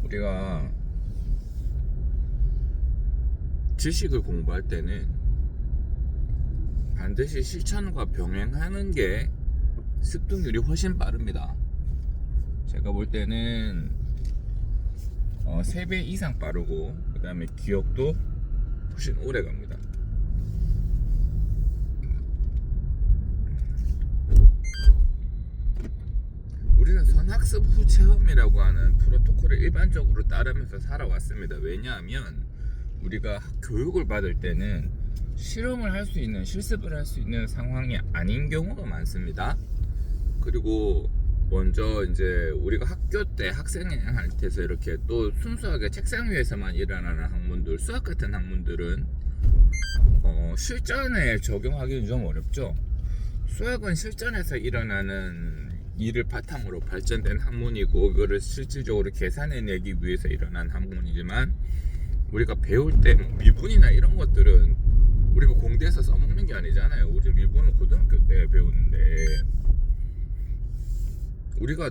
우리가 지식을 공부할 때는 반드시 실천과 병행하는 게 습득률이 훨씬 빠릅니다. 제가 볼 때는 3배 이상 빠르고, 그 다음에 기억도 훨씬 오래 갑니다. 우리는 선학습 후 체험이라고 하는 프로토콜을 일반적으로 따르면서 살아왔습니다. 왜냐하면 우리가 교육을 받을 때는 실험을 할 수 있는, 실습을 할 수 있는 상황이 아닌 경우가 많습니다. 그리고 먼저 이제 우리가 학교 때 학생할 때서 이렇게 또 순수하게 책상 위에서만 일어나는 학문들, 수학 같은 학문들은 실전에 적용하기는 좀 어렵죠. 수학은 실전에서 일어나는 일을 바탕으로 발전된 학문이고, 그거를 실질적으로 계산해내기 위해서 일어난 학문이지만, 우리가 배울 때 미분이나 이런 것들은 우리가 공대에서 써먹는 게 아니잖아요. 우리 미분은 고등학교 때 배우는데, 우리가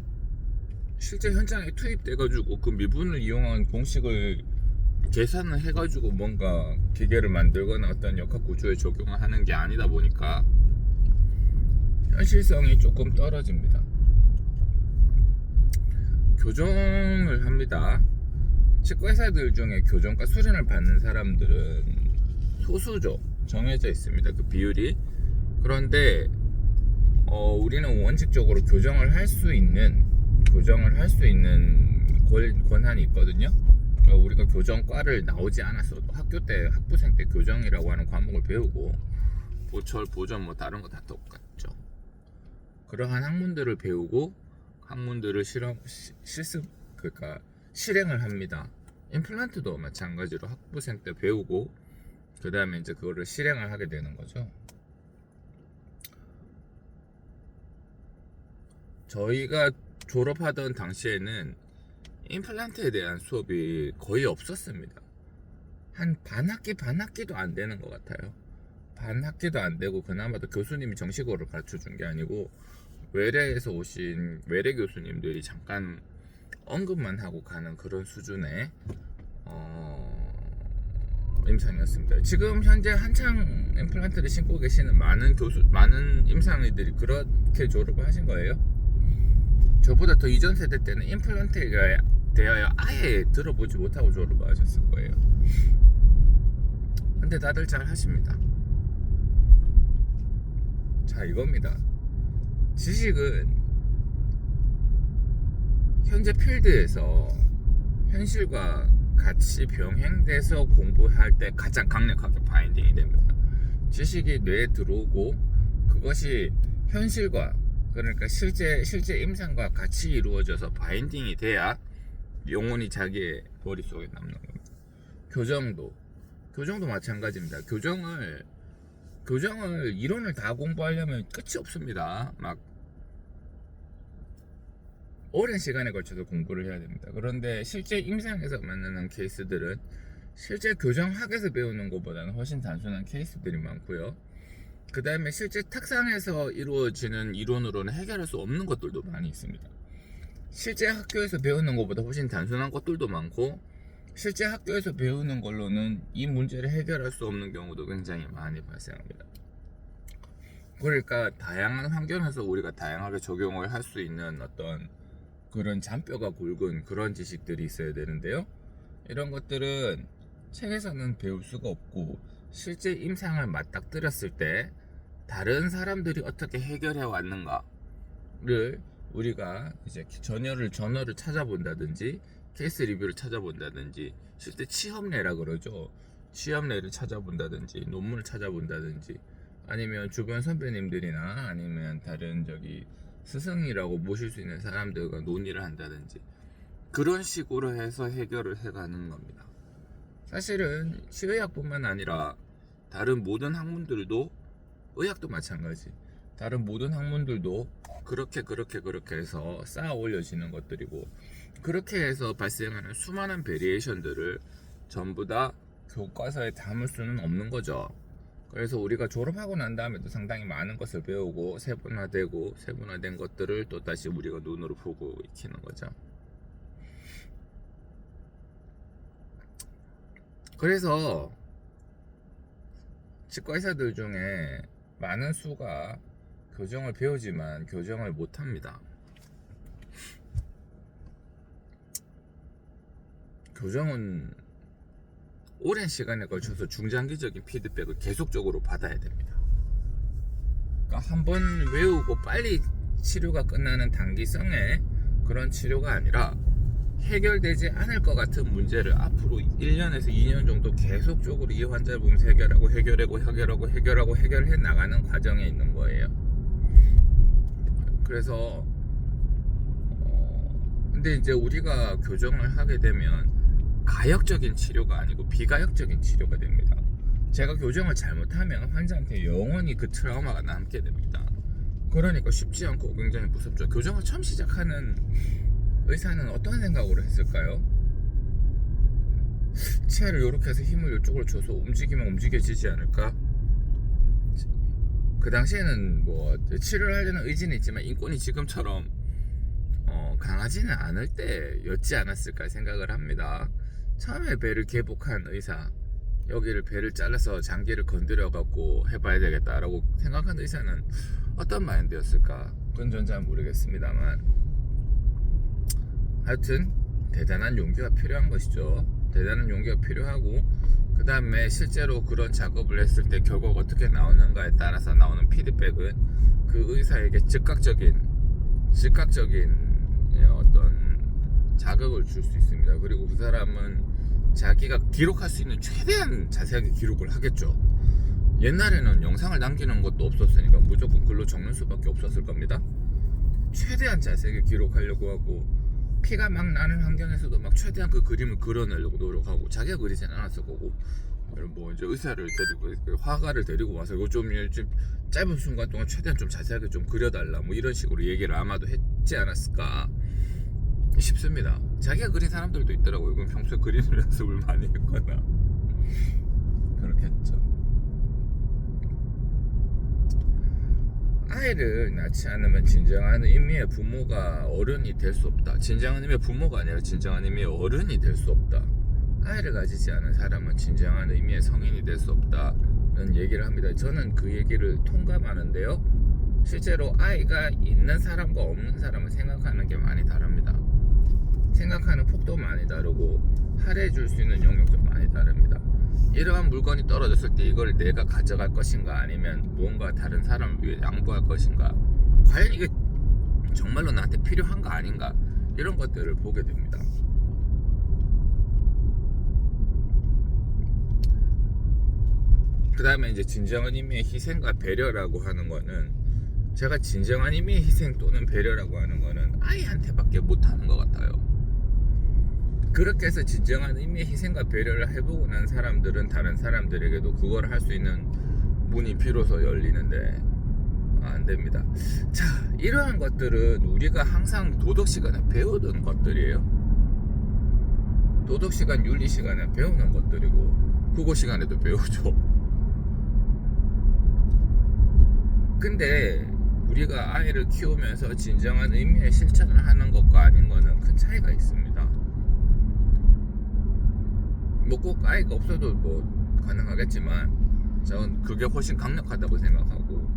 실제 현장에 투입돼가지고 그 미분을 이용한 공식을 계산을 해가지고 뭔가 기계를 만들거나 어떤 역학 구조에 적용을 하는 게 아니다 보니까 현실성이 조금 떨어집니다. 교정을 합니다. 치과의사들 중에 교정과 수련을 받는 사람들은 소수죠. 정해져 있습니다. 그 비율이. 그런데 우리는 원칙적으로 교정을 할 수 있는 권한이 있거든요. 우리가 교정과를 나오지 않았어도 학교 때 학부생 때 교정이라고 하는 과목을 배우고, 보철, 보전 뭐 다른 거 다 똑같죠. 그러한 학문들을 배우고 학문들을 실행을 합니다. 임플란트도 마찬가지로 학부생 때 배우고 그 다음에 이제 그거를 실행을 하게 되는 거죠. 저희가 졸업하던 당시에는 임플란트에 대한 수업이 거의 없었습니다. 한 반학기도 안 되는 것 같아요. 반학기도 안 되고, 그나마도 교수님이 정식으로 가르쳐 준 게 아니고 외래에서 오신 외래 교수님들이 잠깐 언급만 하고 가는 그런 수준의 임상이었습니다. 지금 현재 한창 임플란트를 신고 계시는 많은 임상의들이 그렇게 졸업을 하신 거예요. 저보다 더 이전 세대 때는 임플란트에 대하여 아예 들어보지 못하고 졸업을 하셨을 거예요. 근데 다들 잘 하십니다. 자, 이겁니다. 지식은 현재 필드에서 현실과 같이 병행돼서 공부할 때 가장 강력하게 바인딩이 됩니다. 지식이 뇌에 들어오고 그것이 현실과, 그러니까 실제 임상과 같이 이루어져서 바인딩이 돼야 영원히 자기의 머릿속에 남는 겁니다. 교정도 마찬가지입니다. 교정을 이론을 다 공부하려면 끝이 없습니다. 막 오랜 시간에 걸쳐서 공부를 해야 됩니다. 그런데 실제 임상에서 만나는 케이스들은 실제 교정학에서 배우는 것보다는 훨씬 단순한 케이스들이 많고요. 그 다음에 실제 탁상에서 이루어지는 이론으로는 해결할 수 없는 것들도 많이 있습니다. 실제 학교에서 배우는 것보다 훨씬 단순한 것들도 많고, 실제 학교에서 배우는 걸로는 이 문제를 해결할 수 없는 경우도 굉장히 많이 발생합니다. 그러니까 다양한 환경에서 우리가 다양하게 적용을 할 수 있는 어떤 그런 잔뼈가 굵은 그런 지식들이 있어야 되는데요. 이런 것들은 책에서는 배울 수가 없고, 실제 임상을 맞닥뜨렸을 때 다른 사람들이 어떻게 해결해 왔는가를 우리가 이제 저널을 찾아본다든지, 케이스 리뷰를 찾아본다든지, 실제 취업례라 그러죠. 취업례를 찾아본다든지, 논문을 찾아본다든지, 아니면 주변 선배님들이나 아니면 다른 스승이라고 모실 수 있는 사람들과 논의를 한다든지, 그런 식으로 해서 해결을 해가는 겁니다. 사실은 치의학뿐만 아니라 다른 모든 학문들도, 의학도 마찬가지, 다른 모든 학문들도 그렇게 해서 쌓아 올려지는 것들이고, 그렇게 해서 발생하는 수많은 베리에이션들을 전부 다 교과서에 담을 수는 없는 거죠. 그래서 우리가 졸업하고 난 다음에도 상당히 많은 것을 배우고 세분화된 것들을 또 다시 우리가 눈으로 보고 익히는 거죠. 그래서 치과 의사들 중에 많은 수가 교정을 배우지만 교정을 못합니다. 교정은 오랜 시간에 걸쳐서 중장기적인 피드백을 계속적으로 받아야 됩니다. 그러니까 한번 외우고 빨리 치료가 끝나는 단기성의 그런 치료가 아니라 해결되지 않을 것 같은 문제를 앞으로 1년에서 2년 정도 계속적으로 이 환자를 보면서 해결해 나가는 과정에 있는 거예요. 그래서 근데 이제 우리가 교정을 하게 되면 가역적인 치료가 아니고 비가역적인 치료가 됩니다. 제가 교정을 잘못하면 환자한테 영원히 그 트라우마가 남게 됩니다. 그러니까 쉽지 않고 굉장히 무섭죠. 교정을 처음 시작하는 의사는 어떤 생각으로 했을까요? 치아를 이렇게 해서 힘을 이쪽으로 줘서 움직이면 움직여지지 않을까? 그 당시에는 뭐 치료를 하려는 의지는 있지만 인권이 지금처럼 강하지는 않을 때였지 않았을까 생각을 합니다. 처음에 배를 개복한 의사, 여기를 배를 잘라서 장기를 건드려 갖고 해봐야 되겠다라고 생각한 의사는 어떤 마인드였을까? 그건 전 잘 모르겠습니다만 하여튼 대단한 용기가 필요한 것이죠. 대단한 용기가 필요하고 그 다음에 실제로 그런 작업을 했을 때 결과가 어떻게 나오는가에 따라서 나오는 피드백은 그 의사에게 즉각적인 어떤 자극을 줄 수 있습니다. 그리고 그 사람은 자기가 기록할 수 있는 최대한 자세하게 기록을 하겠죠. 옛날에는 영상을 남기는 것도 없었으니까 무조건 글로 적는 수밖에 없었을 겁니다. 최대한 자세하게 기록하려고 하고 피가 막 나는 환경에서도 막 최대한 그 그림을 그려내려고 노력하고 자기가 그리진 않았을 거고 뭐 이제 의사를 데리고 화가를 데리고 와서 이거 좀 짧은 순간 동안 최대한 좀 자세하게 좀 그려달라 뭐 이런 식으로 얘기를 아마도 했지 않았을까 싶습니다. 자기가 그린 사람들도 있더라고요. 이건 평소에 그리는 연습을 많이 했거나 그렇겠죠. 아이를 낳지 않으면 진정한 의미의 부모가 어른이 될 수 없다. 진정한 의미의 부모가 아니라 진정한 의미의 어른이 될 수 없다. 아이를 가지지 않은 사람은 진정한 의미의 성인이 될 수 없다는 얘기를 합니다. 저는 그 얘기를 통감하는데요. 실제로 아이가 있는 사람과 없는 사람은 생각하는 게 많이 다릅니다. 생각하는 폭도 많이 다르고 할애해 줄 수 있는 영역도 많이 다릅니다. 이러한 물건이 떨어졌을 때 이걸 내가 가져갈 것인가 아니면 무언가 다른 사람을 위해 양보할 것인가, 과연 이게 정말로 나한테 필요한가 아닌가, 이런 것들을 보게 됩니다. 그 다음에 이제 진정한 의미의 희생과 배려라고 하는 거는, 제가 진정한 의미의 희생 또는 배려라고 하는 거는 아이한테밖에 못하는 것 같아요. 그렇게 해서 진정한 의미의 희생과 배려를 해보고 난 사람들은 다른 사람들에게도 그걸 할 수 있는 문이 비로소 열리는데 안 됩니다. 자, 이러한 것들은 우리가 항상 도덕 시간에 배우던 것들이에요. 도덕 시간, 윤리 시간에 배우는 것들이고 국어 시간에도 배우죠. 근데 우리가 아이를 키우면서 진정한 의미의 실천을 하는 것과 아닌 거는 큰 차이가 있습니다. 뭐 꼭 아이가 없어도 뭐 가능하겠지만 저는 그게 훨씬 강력하다고 생각하고,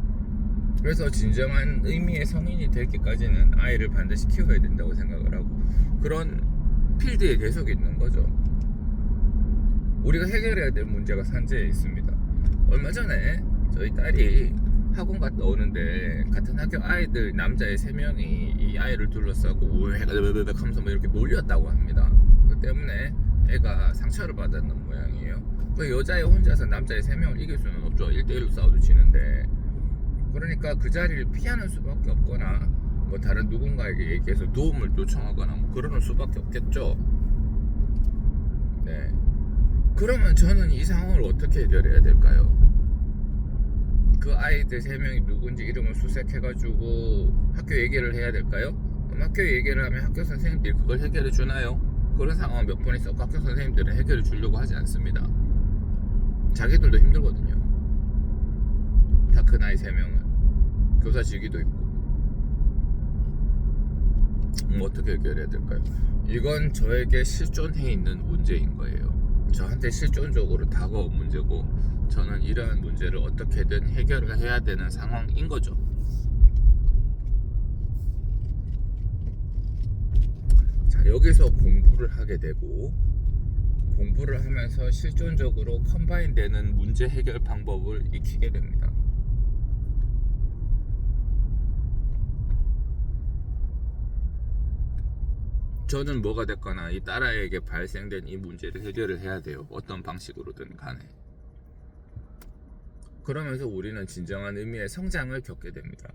그래서 진정한 의미의 성인이 되기까지는 아이를 반드시 키워야 된다고 생각을 하고, 그런 필드에 계속 있는 거죠. 우리가 해결해야 될 문제가 산재에 있습니다. 얼마 전에 저희 딸이 학원 갔다 오는데 같은 학교 아이들 남자애 3명이 이 아이를 둘러싸고 우헤가르르륵 하면서 뭐 이렇게 놀렸다고 합니다. 그 때문에 애가 상처를 받았는 모양이에요. 그 여자애 혼자서 남자애 3명을 이길 수는 없죠. 1대1로 싸워도 지는데. 그러니까 그 자리를 피하는 수밖에 없거나 뭐 다른 누군가에게 얘기해서 도움을 요청하거나 뭐 그러는 수밖에 없겠죠. 네. 그러면 저는 이 상황을 어떻게 해결해야 될까요? 그 아이들 3명이 누군지 이름을 수색해가지고 학교 얘기를 해야 될까요? 그럼 학교 얘기를 하면 학교 선생님들이 그걸 해결해 주나요? 그런 상황 몇 번 있었고 학교 선생님들은 해결해 주려고 하지 않습니다. 자기들도 힘들거든요. 다 그 나이 3명은 교사 직위도 있고. 어떻게 해결해야 될까요? 이건 저에게 실존해 있는 문제인 거예요. 저한테 실존적으로 다가온 문제고, 저는 이러한 문제를 어떻게든 해결을 해야 되는 상황인 거죠. 자, 여기서 공부를 하게 되고, 공부를 하면서 실존적으로 컴바인 되는 문제 해결 방법을 익히게 됩니다. 저는 뭐가 됐거나 이 딸아이에게 발생된 이 문제를 해결을 해야 돼요. 어떤 방식으로든 간에. 그러면서 우리는 진정한 의미의 성장을 겪게 됩니다.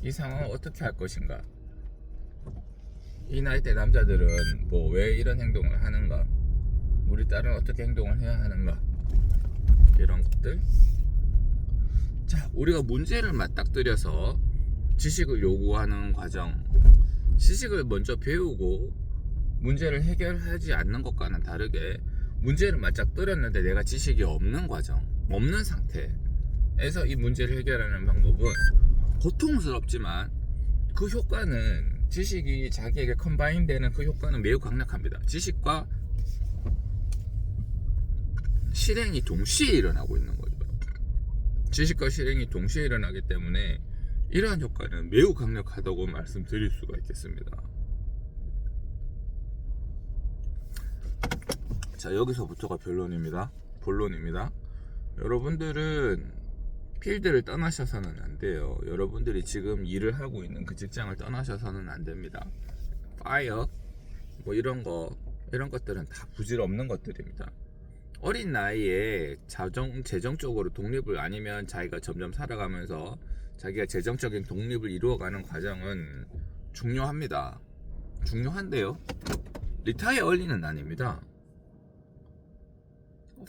이 상황을 어떻게 할 것인가? 이 나이대 남자들은 뭐 왜 이런 행동을 하는가? 우리 딸은 어떻게 행동을 해야 하는가? 이런 것들. 자, 우리가 문제를 맞닥뜨려서 지식을 요구하는 과정, 지식을 먼저 배우고 문제를 해결하지 않는 것과는 다르게 문제를 맞닥뜨렸는데 내가 지식이 없는 과정, 없는 상태에서 이 문제를 해결하는 방법은 고통스럽지만 그 효과는, 지식이 자기에게 컴바인 되는 그 효과는 매우 강력합니다. 지식과 실행이 동시에 일어나고 있는 거죠. 지식과 실행이 동시에 일어나기 때문에 이러한 효과는 매우 강력하다고 말씀드릴 수가 있겠습니다. 자, 여기서부터가 본론입니다. 여러분들은 필드를 떠나셔서는 안 돼요. 여러분들이 지금 일을 하고 있는 그 직장을 떠나셔서는 안 됩니다. 파이어, 뭐 이런 것들은 다 부질없는 것들입니다. 어린 나이에 재정적으로 독립을, 아니면 자기가 점점 살아가면서 자기가 재정적인 독립을 이루어가는 과정은 중요합니다. 중요한데요, 리타이어 얼리는 아닙니다.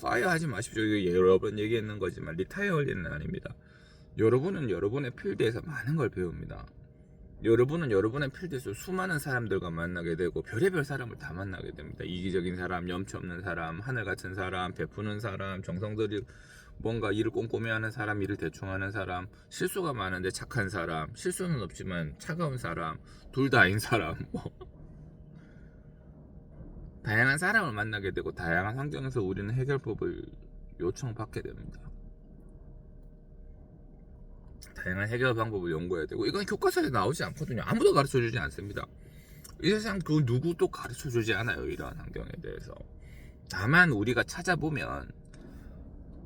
파이어 하지 마십시오. 이거 여러 번 얘기했는 거지만 리타이어 얼리는 아닙니다. 여러분은 여러분의 필드에서 많은 걸 배웁니다. 여러분은 여러분의 필드에서 수많은 사람들과 만나게 되고 별의별 사람을 다 만나게 됩니다. 이기적인 사람, 염치 없는 사람, 하늘 같은 사람, 베푸는 사람, 정성들이 뭔가 일을 꼼꼼히 하는 사람, 일을 대충 하는 사람, 실수가 많은데 착한 사람, 실수는 없지만 차가운 사람, 둘 다인 사람, 다양한 사람을 만나게 되고 다양한 환경에서 우리는 해결법을 요청받게 됩니다. 다양한 해결 방법을 연구해야 되고, 이건 교과서에 나오지 않거든요. 아무도 가르쳐주지 않습니다. 이 세상 그 누구도 가르쳐주지 않아요. 이러한 환경에 대해서. 다만 우리가 찾아보면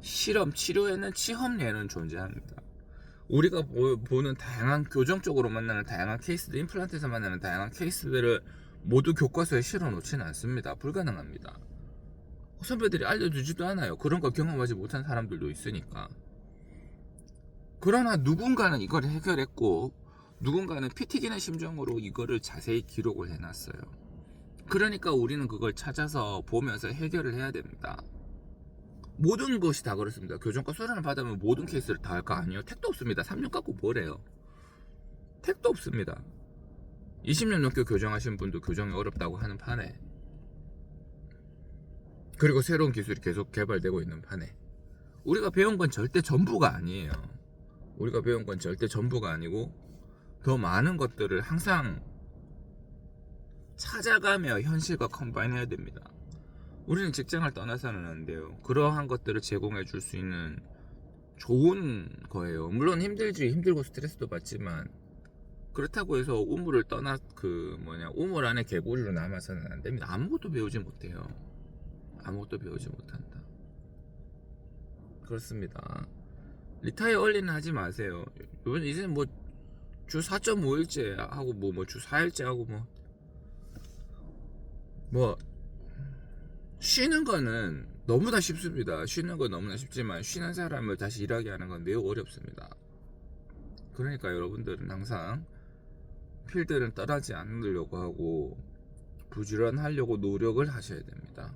실험, 치료에는 치험례는 존재합니다. 우리가 보는 다양한, 교정적으로 만나는 다양한 케이스들, 임플란트에서 만나는 다양한 케이스들을 모두 교과서에 실어놓지는 않습니다. 불가능합니다. 선배들이 알려주지도 않아요. 그런 걸 경험하지 못한 사람들도 있으니까. 그러나 누군가는 이걸 해결했고, 누군가는 피 튀기는 심정으로 이거를 자세히 기록을 해놨어요. 그러니까 우리는 그걸 찾아서 보면서 해결을 해야 됩니다. 모든 것이 다 그렇습니다. 교정과 수련을 받으면 모든 케이스를 다 할까? 아니요. 택도 없습니다. 3년 갖고 뭐래요? 택도 없습니다. 20년 넘게 교정하신 분도 교정이 어렵다고 하는 판에, 그리고 새로운 기술이 계속 개발되고 있는 판에, 우리가 배운 건 절대 전부가 아니에요. 우리가 배운 건 절대 전부가 아니고 더 많은 것들을 항상 찾아가며 현실과 컴바인 해야 됩니다. 우리는 직장을 떠나서는 안 돼요. 그러한 것들을 제공해 줄 수 있는 좋은 거예요. 물론 힘들고 스트레스도 받지만, 그렇다고 해서 우물을 우물 안에 개구리로 남아서는 안 됩니다. 아무것도 배우지 못해요. 아무것도 배우지 못한다. 그렇습니다. 리타이어 얼리는 하지 마세요. 이제 뭐 주 4.5일째 하고 주 4일째 하고 쉬는 거는 너무나 쉽습니다. 쉬는 건 너무나 쉽지만 쉬는 사람을 다시 일하게 하는 건 매우 어렵습니다. 그러니까 여러분들은 항상 필드를 떠나지 않으려고 하고 부지런하려고 노력을 하셔야 됩니다.